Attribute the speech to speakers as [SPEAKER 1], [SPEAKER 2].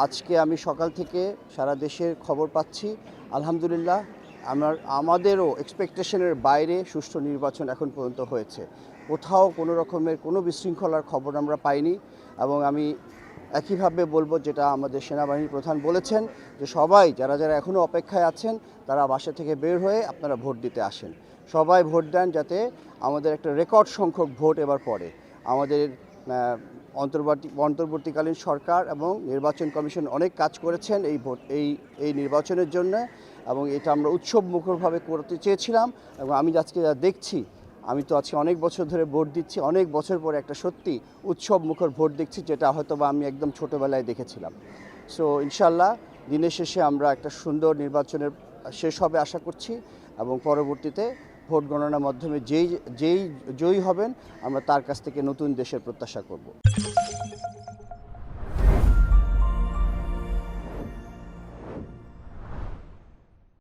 [SPEAKER 1] আজকে আমি সকাল থেকে সারা দেশের খবর পাচ্ছি। আলহামদুলিল্লাহ আমাদেরও এক্সপেকটেশনের বাইরে সুষ্ঠু নির্বাচন এখন পর্যন্ত হয়েছে। কোথাও কোনো রকমের কোনো বিশৃঙ্খলার খবর আমরা পাইনি এবং আমি একইভাবে বলবো যেটা আমাদের সেনাবাহিনীর প্রধান বলেছেন যে সবাই যারা এখনও অপেক্ষায় আছেন তারা বাসা থেকে বের হয়ে আপনারা ভোট দিতে আসেন। সবাই ভোট দেন যাতে আমাদের একটা রেকর্ড সংখ্যক ভোট এবার পড়ে। আমাদের অন্তর্বর্তীকালীন সরকার এবং নির্বাচন কমিশন অনেক কাজ করেছেন এই নির্বাচনের জন্য এবং এটা আমরা উৎসব মুখরভাবে করতে চেয়েছিলাম এবং আমি আজকে যা দেখছি, আমি তো আজকে অনেক বছর ধরে ভোট দিচ্ছি, অনেক বছর পরে একটা সত্যি উৎসব মুখর ভোট দেখছি যেটা হয়তো বা আমি একদম ছোটোবেলায় দেখেছিলাম। সো ইনশাল্লাহ দিনের শেষে আমরা একটা সুন্দর নির্বাচনের শেষ হবে আশা করছি এবং পরবর্তীতে ভোট গণনার মাধ্যমে যেই জয়ী হবেন আমরা তার কাছ থেকে নতুন দেশের প্রত্যাশা করব।